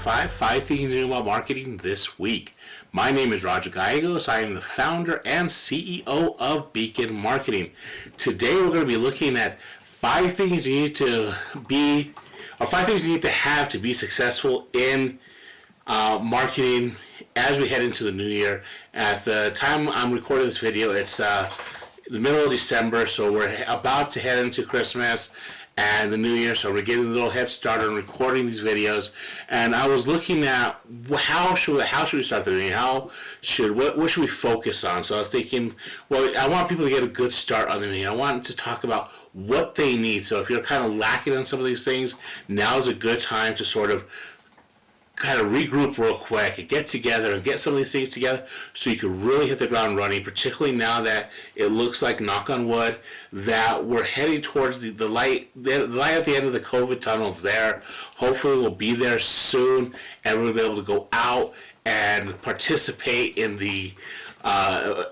Solidify, 5 things new about marketing this week. My name is Roger Gallegos. I am the founder and CEO of Beacon Marketing. Today we're going to be looking at 5 things you need to be, or 5 things you need to have to be successful in marketing as we head into the new year. At the time I'm recording this video, it's the middle of December, so we're about to head into Christmas and the new year, so we're getting a little head start on recording these videos. And I was looking at how should we start the new year? What should we focus on? So I was thinking, well, I want people to get a good start on the new year. I want to talk about what they need. So if you're kind of lacking on some of these things, now's a good time to sort of kind of regroup real quick and get together and get some of these things together so you can really hit the ground running, particularly now that it looks like, knock on wood, that we're heading towards the light at the end of the COVID tunnels there. Hopefully we'll be there soon and we'll be able to go out and participate in the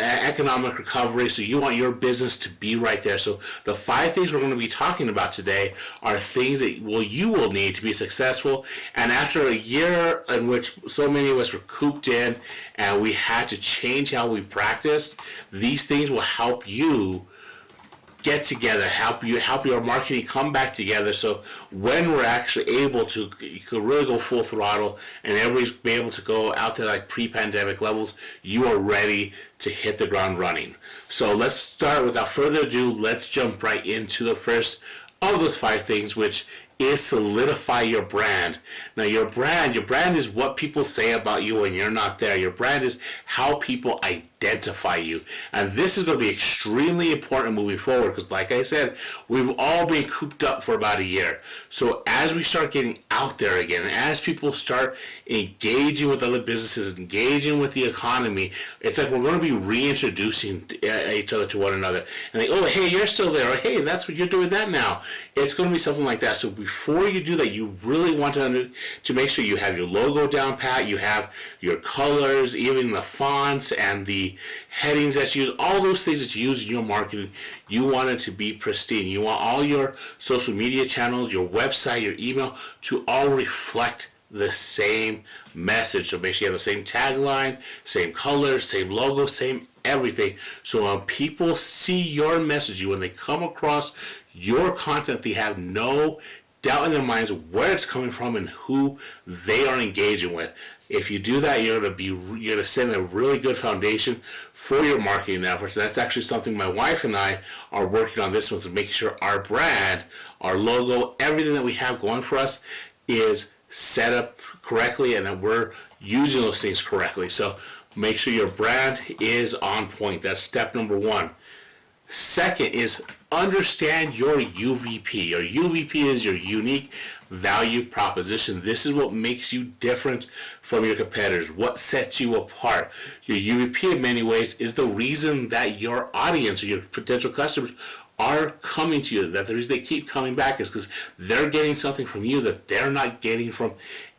economic recovery. So you want your business to be right there. So the 5 things we're going to be talking about today are things that you will need to be successful. And after a year in which so many of us were cooped in and we had to change how we practiced, these things will help you get together, help your marketing come back together. So when we're actually able to, you can really go full throttle and everybody's be able to go out to like pre-pandemic levels, you are ready to hit the ground running. So let's start without further ado. Let's jump right into the first of those 5 things, which is solidify your brand. Now your brand is what people say about you when you're not there. Your brand is how people identify you. And this is going to be extremely important moving forward because, like I said, we've all been cooped up for about a year. So as we start getting out there again, and as people start engaging with other businesses, engaging with the economy, it's like we're going to be reintroducing each other to one another. And like, oh, hey, you're still there. Or, hey, that's what you're doing that now. It's going to be something like that. So before you do that, you really want to make sure you have your logo down pat, you have your colors, even the fonts and the headings that you use, all those things that you use in your marketing, you want it to be pristine. You want all your social media channels, your website, your email to all reflect the same message. So make sure you have the same tagline, same colors, same logo, same everything. So when people see your message, when they come across your content, they have no doubt in their minds where it's coming from and who they are engaging with. If you do that, you're going to set a really good foundation for your marketing efforts. That's actually something my wife and I are working on this with, making sure our brand, our logo, everything that we have going for us is set up correctly and that we're using those things correctly. So make sure your brand is on point. That's step number 1. Second is understand your UVP. Your UVP is your unique value proposition. This is what makes you different from your competitors, what sets you apart. Your UVP in many ways is the reason that your audience or your potential customers are coming to you, that the reason they keep coming back is because they're getting something from you that they're not getting from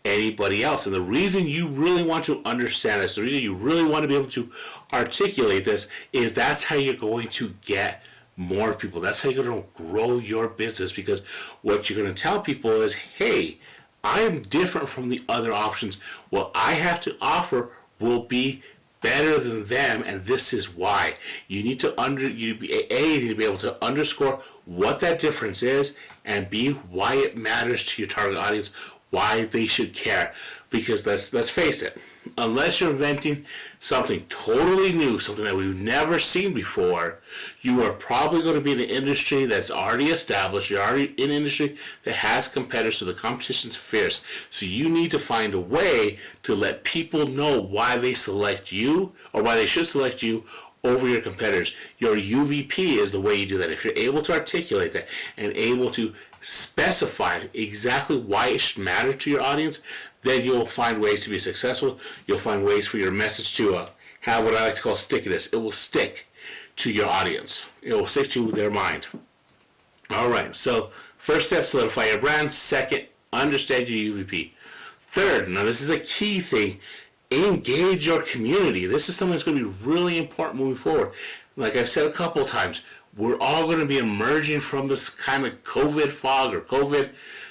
anybody else. And the reason you really want to understand this, the reason you really want to be able to articulate this, is that's how you're going to get more people. That's how you're going to grow your business, because what you're going to tell people is, hey, I'm different from the other options. What I have to offer will be better than them, and this is why. You need to you need to be able to underscore what that difference is, and B, why it matters to your target audience, why they should care. Because let's face it, unless you're inventing something totally new, something that we've never seen before, you are probably going to be in an industry that's already established. You're already in an industry that has competitors, so the competition's fierce. So you need to find a way to let people know why they select you, or why they should select you over your competitors. Your UVP is the way you do that. If you're able to articulate that and able to specify exactly why it should matter to your audience, then you'll find ways to be successful. You'll find ways for your message to have what I like to call stickiness. It will stick to your audience. It will stick to their mind. All right, so first step, solidify your brand. Second, understand your UVP. Third, now this is a key thing, engage your community. This is something that's going to be really important moving forward. Like I've said a couple of times, we're all going to be emerging from this kind of COVID fog or COVID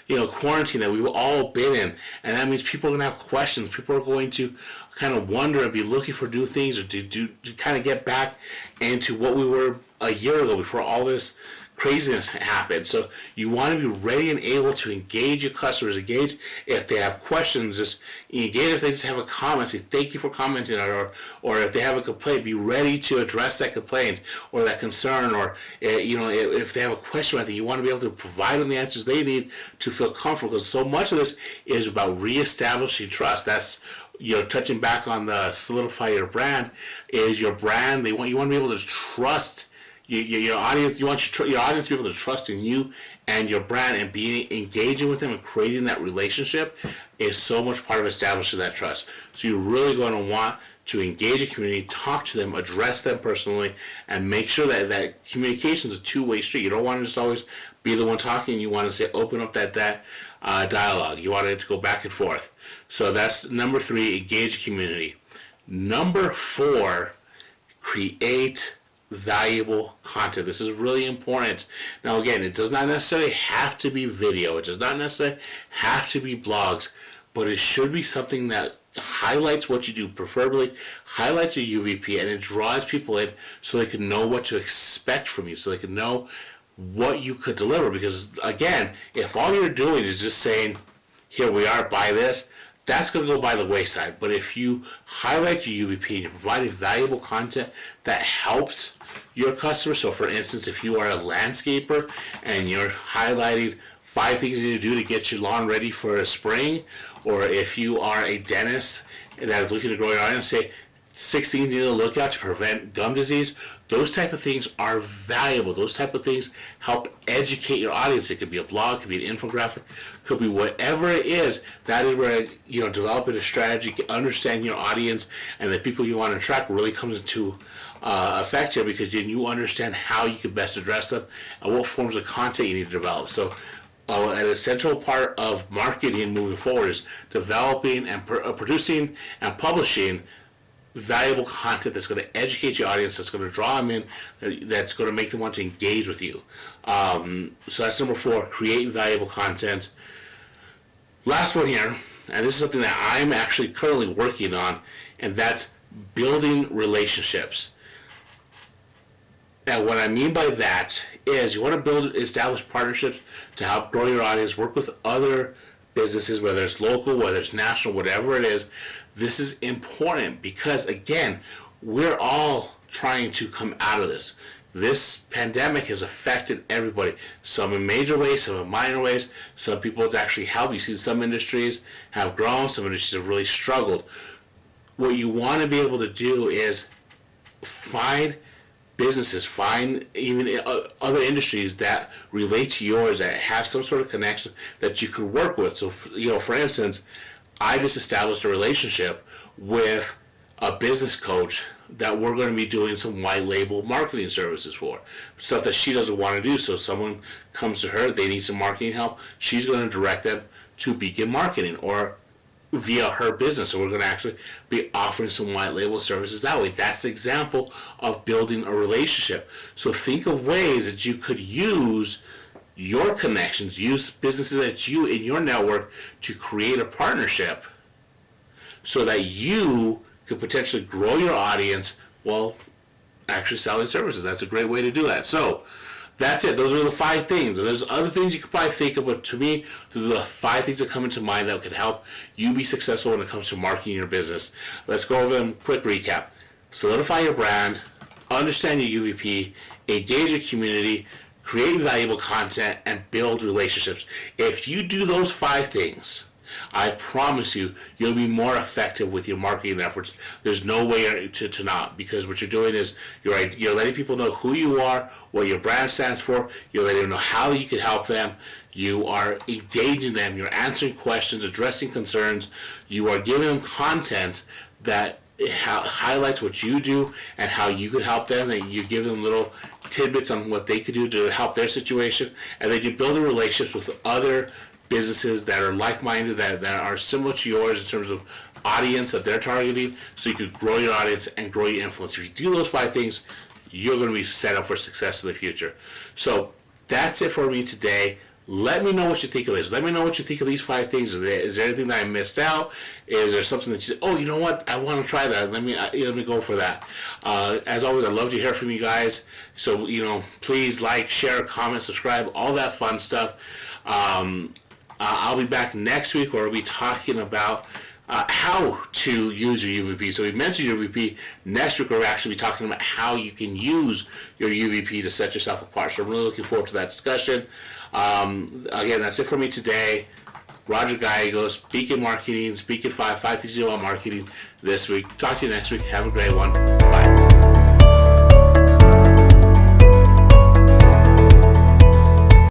quarantine that we've all been in, and that means people are going to have questions. People are going to kind of wonder and be looking for new things, or to kind of get back into what we were a year ago before all this craziness happened. So you want to be ready and able to engage your customers, engage if they have questions, just engage if they just have a comment, say thank you for commenting on it, or if they have a complaint, be ready to address that complaint or that concern, or if they have a question about it, you want to be able to provide them the answers they need to feel comfortable, because so much of this is about reestablishing trust. That's touching back on the Solidify your brand, is your brand. You want to be able to trust your audience. You want your audience to be able to trust in you and your brand, and be engaging with them and creating that relationship is so much part of establishing that trust. So you're really going to want to engage a community, talk to them, address them personally, and make sure that communication is a two-way street. You don't want to just always be the one talking. You want to say open up that dialogue. You want it to go back and forth. So that's number 3, engage a community. Number 4, create valuable content. This is really important. Now again, it does not necessarily have to be video. It does not necessarily have to be blogs, but it should be something that highlights what you do, preferably highlights your UVP, and it draws people in so they can know what to expect from you, so they can know what you could deliver. Because again, if all you're doing is just saying, here we are, buy this, that's going to go by the wayside. But if you highlight your UVP and you're providing valuable content that helps your customers, so for instance, if you are a landscaper and you're highlighting 5 things you need to do to get your lawn ready for spring, or if you are a dentist that is looking to grow your audience, say 6 things you need to look at to prevent gum disease, those type of things are valuable. Those type of things help educate your audience. It could be a blog, could be an infographic, could be whatever it is. That is where developing a strategy, understanding your audience and the people you want to attract really comes into effect here, because then you understand how you can best address them and what forms of content you need to develop. So an essential part of marketing moving forward is developing and producing and publishing valuable content that's going to educate your audience, that's going to draw them in, that's going to make them want to engage with you. So that's number 4, create valuable content. Last one here, and this is something that I'm actually currently working on, and that's building relationships. Now, what I mean by that is you want to establish partnerships to help grow your audience, work with other businesses, whether it's local, whether it's national, whatever it is. This is important because, again, we're all trying to come out of this. This pandemic has affected everybody, some in major ways, some in minor ways. Some people it's actually helped. You see some industries have grown, some industries have really struggled. What you want to be able to do is find businesses, find even other industries that relate to yours, that have some sort of connection that you could work with. So, for instance, I just established a relationship with a business coach that we're going to be doing some white label marketing services for. Stuff that she doesn't want to do. So someone comes to her, they need some marketing help, she's going to direct them to Beacon Marketing or via her business. So we're going to actually be offering some white label services that way. That's the example of building a relationship. So think of ways that you could use your connections, use businesses that you in your network to create a partnership so that you could potentially grow your audience while actually selling services. That's a great way to do that. So that's it. Those are the 5 things. And there's other things you could probably think of, but to me, those are the 5 things that come into mind that could help you be successful when it comes to marketing your business. Let's go over them. Quick recap. Solidify your brand, understand your UVP, engage your community, create valuable content, and build relationships. If you do those 5 things, I promise you, you'll be more effective with your marketing efforts. There's no way to not, because what you're doing is you're letting people know who you are, what your brand stands for. You're letting them know how you can help them. You are engaging them. You're answering questions, addressing concerns. You are giving them content that highlights what you do and how you could help them. And you give them little tidbits on what they could do to help their situation. And then you build relationships with other businesses that are like-minded, that are similar to yours in terms of audience that they're targeting, so you could grow your audience and grow your influence. If you do those 5 things, you're going to be set up for success in the future. So that's it for me today. Let me know what you think of this. Let me know what you think of these 5 things. Is there anything that I missed out? Is there something that you say, oh, you know what? I want to try that. Let me go for that. As always, I love to hear from you guys. So, please like, share, comment, subscribe, all that fun stuff. I'll be back next week where we'll be talking about how to use your UVP. So we mentioned your UVP. Next week we'll actually be talking about how you can use your UVP to set yourself apart. So I'm really looking forward to that discussion. Again, that's it for me today. Roger Gallegos, Beacon Marketing, Beacon 5 things you know about marketing this week. Talk to you next week. Have a great one. Bye.